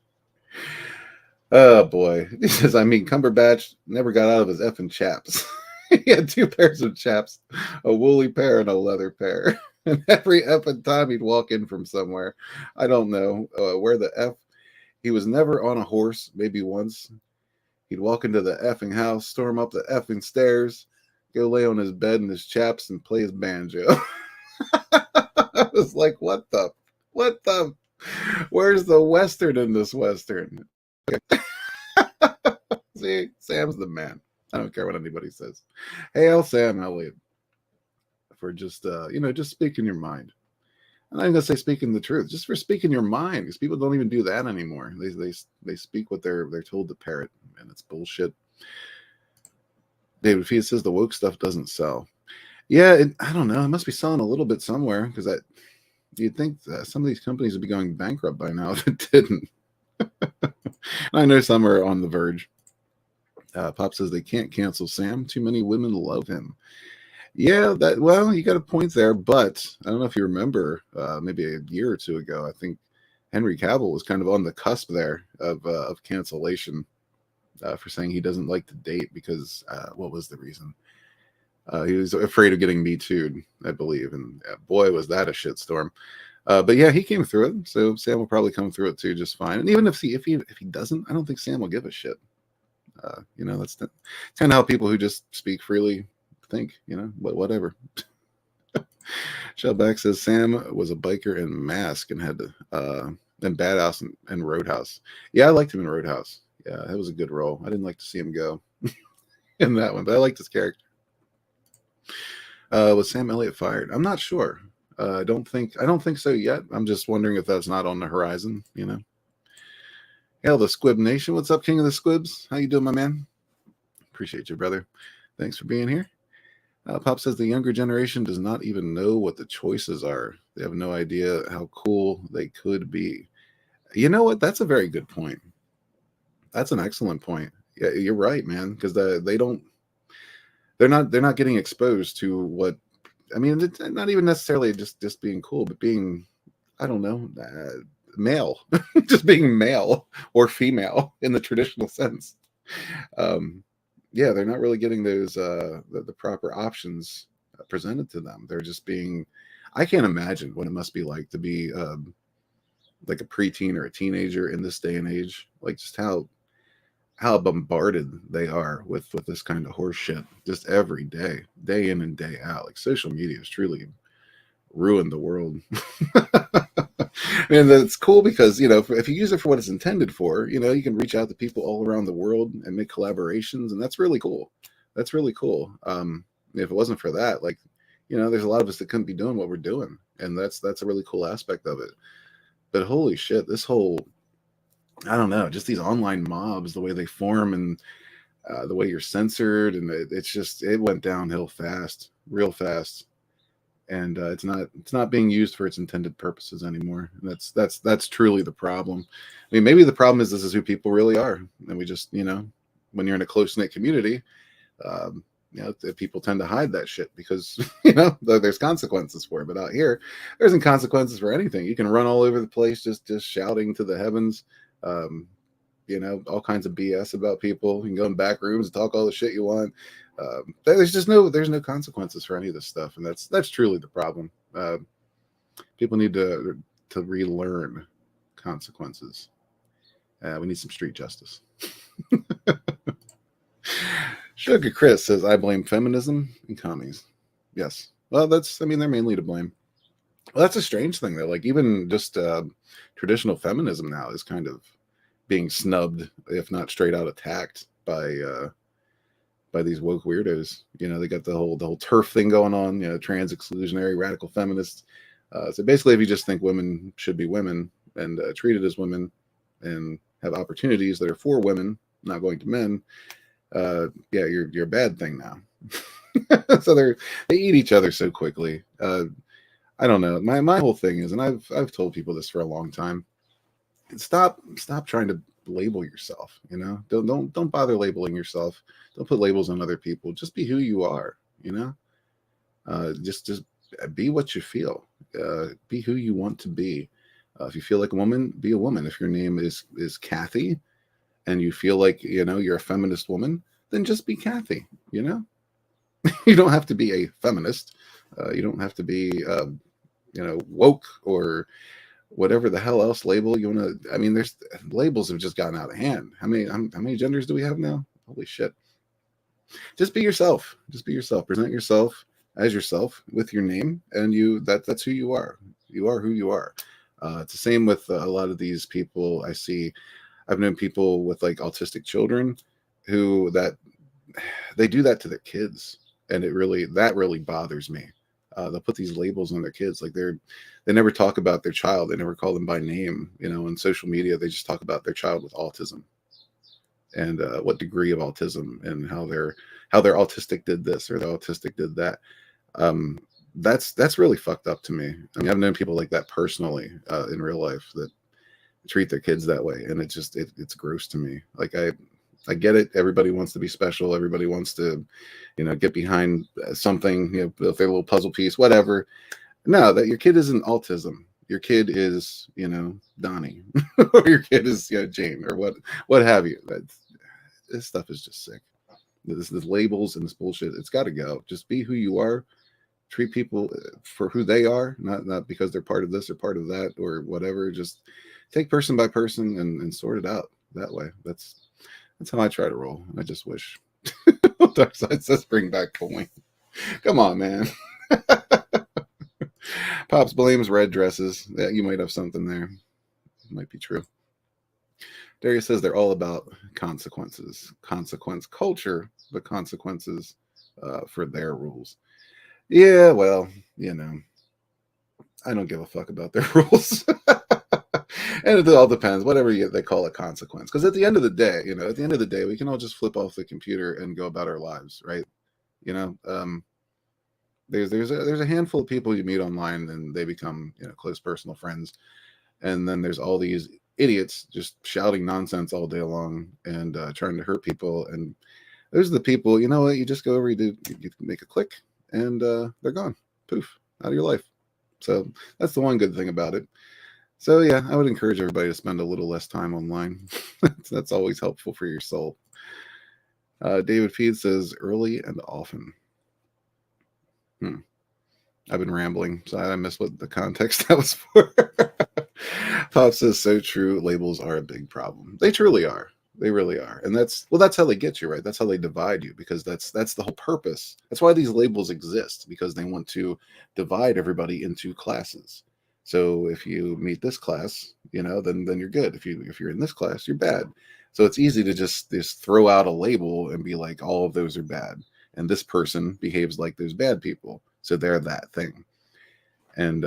Oh, boy. He says, I mean, Cumberbatch never got out of his effing chaps. He had 2 pairs of chaps, a woolly pair and a leather pair. And every effing time he'd walk in from somewhere, I don't know where the F, he was never on a horse, maybe once. He'd walk into the effing house, storm up the effing stairs, go lay on his bed in his chaps and play his banjo. I was like, what the, where's the Western in this Western? See, Sam's the man. I don't care what anybody says. Hail Sam Elliott for just, just speaking your mind. I'm not even going to say speaking the truth, just for speaking your mind, because people don't even do that anymore. They speak what they're told to parrot, and it's bullshit. David Fee says the woke stuff doesn't sell. Yeah, I don't know. It must be selling a little bit somewhere, because You'd think that some of these companies would be going bankrupt by now if it didn't. I know some are on the verge. Pop says they can't cancel Sam. Too many women love him. Yeah, well, you got a point there, but I don't know if you remember, maybe a year or two ago, I think Henry Cavill was kind of on the cusp there of cancellation for saying he doesn't like to date because what was the reason? He was afraid of getting Me Too'd, I believe, and boy, was that a shitstorm. But yeah, he came through it, so Sam will probably come through it too just fine. And even if he doesn't, I don't think Sam will give a shit. That's kind of how people who just speak freely think. But whatever. Shellback says Sam was a biker in Mask and had and Badass and Roadhouse. Yeah, I liked him in Roadhouse. Yeah, that was a good role. I didn't like to see him go in that one, but I liked his character. Was Sam Elliott fired? I'm not sure. I don't think so yet. I'm just wondering if that's not on the horizon. Hell, the Squib Nation. What's up, King of the Squibs? How you doing, my man? Appreciate you, brother. Thanks for being here. Pop says the younger generation does not even know what the choices are. They have no idea how cool they could be. You know what? That's a very good point. That's an excellent point. Yeah, you're right, man. Because they're not getting exposed to what. I mean, it's not even necessarily just being cool, but being, I don't know, male, just being male or female in the traditional sense. Yeah, they're not really getting those the proper options presented to them. They're just being. I can't imagine what it must be like to be like a preteen or a teenager in this day and age. Like just how bombarded they are with this kind of horse shit just every day in and day out. Like social media has truly ruined the world. And it's cool because if you use it for what it's intended for, you can reach out to people all around the world and make collaborations, and that's really cool. If it wasn't for that, there's a lot of us that couldn't be doing what we're doing, and that's a really cool aspect of it. But holy shit, this whole, I don't know, just these online mobs, the way they form and the way you're censored, and it went downhill fast, real fast. And it's not being used for its intended purposes anymore. And that's truly the problem. I mean, maybe the problem is this is who people really are, and we just when you're in a close-knit community, people tend to hide that shit because there's consequences for it. But out here, there isn't consequences for anything. You can run all over the place just shouting to the heavens, all kinds of BS about people. You can go in back rooms and talk all the shit you want. There's no consequences for any of this stuff, and that's truly the problem. People need to relearn consequences. We need some street justice. Sugar Chris says, I blame feminism and commies. Yes. Well, they're mainly to blame. Well, that's a strange thing though. Like even just traditional feminism now is kind of being snubbed, if not straight out attacked by these woke weirdos. They got the whole turf thing going on, trans exclusionary radical feminists. So basically, if you just think women should be women and treated as women and have opportunities that are for women, not going to men, you're a bad thing now. So they eat each other so quickly. I don't know. My whole thing is, and I've told people this for a long time, stop trying to label yourself. Don't bother labeling yourself. Don't put labels on other people. Just be who you are. Just be what you feel. Be who you want to be. If you feel like a woman, be a woman. If your name is Kathy and you feel like you're a feminist woman, then just be Kathy. You don't have to be a feminist. You don't have to be woke or whatever the hell else label you want to. I mean, there's labels have just gotten out of hand. How many genders do we have now? Holy shit. Just be yourself. Just be yourself. Present yourself as yourself with your name, and that's who you are. You are who you are. It's the same with a lot of these people I see. I've known people with like autistic children who they do that to their kids, and that really bothers me. They'll put these labels on their kids, like they never talk about their child. They never call them by name. On social media, they just talk about their child with autism and what degree of autism and how their autistic did this or the autistic did that. that's really fucked up to me. I mean, I've known people like that personally in real life that treat their kids that way, and it's gross to me. Like I get it. Everybody wants to be special. Everybody wants to, get behind something, if they're a little puzzle piece, whatever. No, that your kid isn't autism. Your kid is, Donnie, or your kid is, Jane, or what have you. This stuff is just sick. This labels and this bullshit. It's got to go. Just be who you are. Treat people for who they are, not because they're part of this or part of that or whatever. Just take person by person and sort it out that way. That's how I try to roll. I just wish. Darkseid says bring back coin. Come on, man. Pops blames red dresses. Yeah, you might have something there. It might be true. Darius says they're all about consequences. Consequence culture, but consequences for their rules. Yeah, well, I don't give a fuck about their rules. And it all depends, whatever they call a consequence. Because at the end of the day, we can all just flip off the computer and go about our lives, right? There's a handful of people you meet online and they become close personal friends, and then there's all these idiots just shouting nonsense all day long and trying to hurt people. And those are the people, you just go over, you make a click, and they're gone, poof, out of your life. So that's the one good thing about it. So yeah, I would encourage everybody to spend a little less time online. That's always helpful for your soul. David Feed says early and often. I've been rambling, so I missed what the context that was for. Pop says so true. Labels are a big problem. They truly are. They really are. And that's how they get you, right? That's how they divide you, because that's the whole purpose. That's why these labels exist, because they want to divide everybody into classes. So if you meet this class, then you're good. If you're in this class, you're bad. So it's easy to just throw out a label and be like, all of those are bad. And this person behaves like those bad people. So they're that thing. And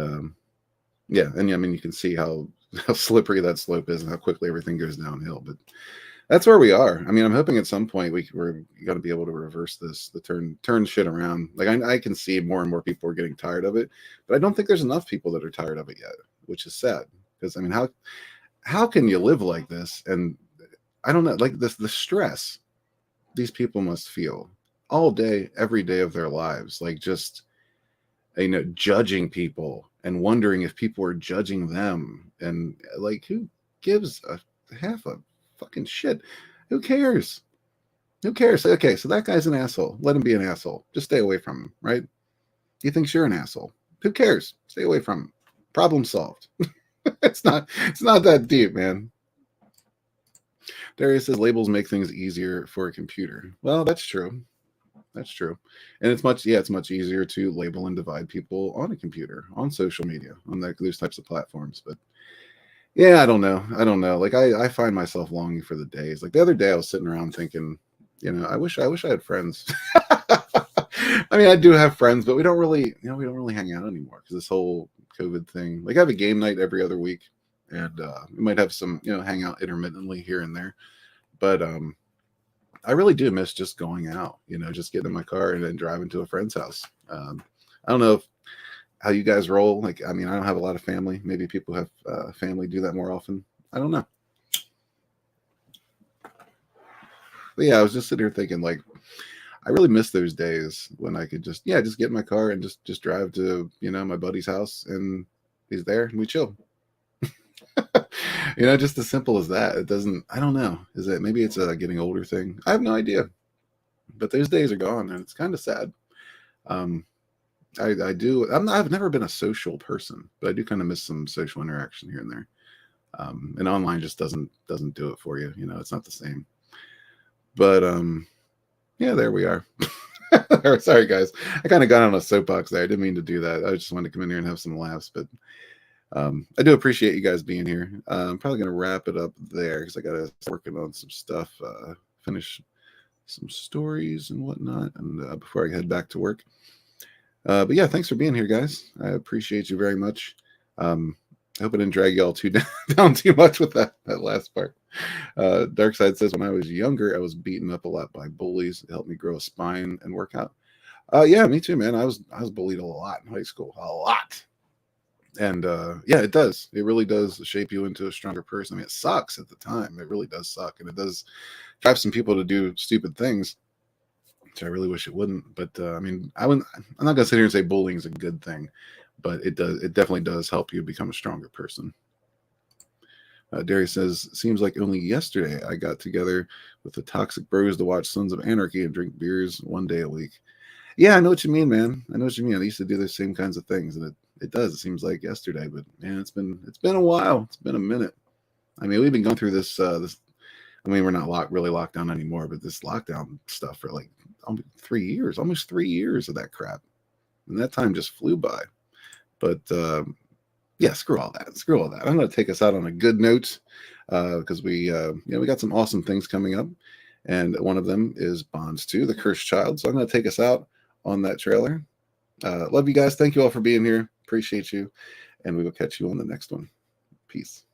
yeah, and I mean, you can see how slippery that slope is and how quickly everything goes downhill. But that's where we are. I mean, I'm hoping at some point we're going to be able to reverse this, turn shit around. Like I can see more and more people are getting tired of it, but I don't think there's enough people that are tired of it yet, which is sad. Because I mean, how can you live like this? And I don't know, like the stress these people must feel all day, every day of their lives, like just judging people and wondering if people are judging them, and like who gives a half a fucking shit? Who cares? Okay, so that guy's an asshole. Let him be an asshole. Just stay away from him, right? He thinks you're an asshole. Who cares? Stay away from him. Problem solved. It's not that deep, man. Darius says labels make things easier for a computer. Well, that's true. That's true. And it's much easier to label and divide people on a computer, on social media, on those types of platforms. But yeah, I don't know. Like I find myself longing for the days. Like the other day I was sitting around thinking, I wish I had friends. I mean, I do have friends, but we don't really hang out anymore because this whole COVID thing. Like I have a game night every other week, and we might have some, hang out intermittently here and there. But I really do miss just going out, just getting in my car and then driving to a friend's house. I don't know how you guys roll. Like, I mean, I don't have a lot of family. Maybe people have family do that more often. I don't know. But yeah, I was just sitting here thinking, like, I really miss those days when I could just get in my car and just drive to, my buddy's house, and he's there and we chill. Just as simple as that. It doesn't, I don't know. Maybe it's a getting older thing? I have no idea. But those days are gone, and it's kind of sad. I've never been a social person, but I do kind of miss some social interaction here and there. And online just doesn't do it for you. It's not the same. But yeah, there we are. Sorry, guys. I kind of got on a soapbox there. I didn't mean to do that. I just wanted to come in here and have some laughs, but I do appreciate you guys being here. I'm probably going to wrap it up there because I got to start working on some stuff, finish some stories and whatnot, and before I head back to work. But yeah, thanks for being here, guys. I appreciate you very much. I hope I didn't drag y'all down too much with that last part. Darkseid says, when I was younger, I was beaten up a lot by bullies. It helped me grow a spine and work out. Yeah, me too, man. I was bullied a lot in high school, a lot. And yeah, it does. It really does shape you into a stronger person. I mean, it sucks at the time. It really does suck, and it does drive some people to do stupid things, which I really wish it wouldn't. But I mean, I'm not gonna sit here and say bullying is a good thing, but it does. It definitely does help you become a stronger person. Darius says, seems like only yesterday I got together with the toxic bros to watch Sons of Anarchy and drink beers one day a week. Yeah, I know what you mean, man. I know what you mean. I used to do the same kinds of things, and it does. It seems like yesterday, but man, it's been a while. It's been a minute. I mean, we've been going through this. I mean, we're not really locked down anymore, but this lockdown stuff for like 3 years, almost 3 years of that crap, and that time just flew by. But yeah, screw all that. Screw all that. I'm going to take us out on a good note because we got some awesome things coming up, and one of them is Bonds 2, The Cursed Child. So I'm going to take us out on that trailer. Love you guys. Thank you all for being here. Appreciate you, and we will catch you on the next one. Peace.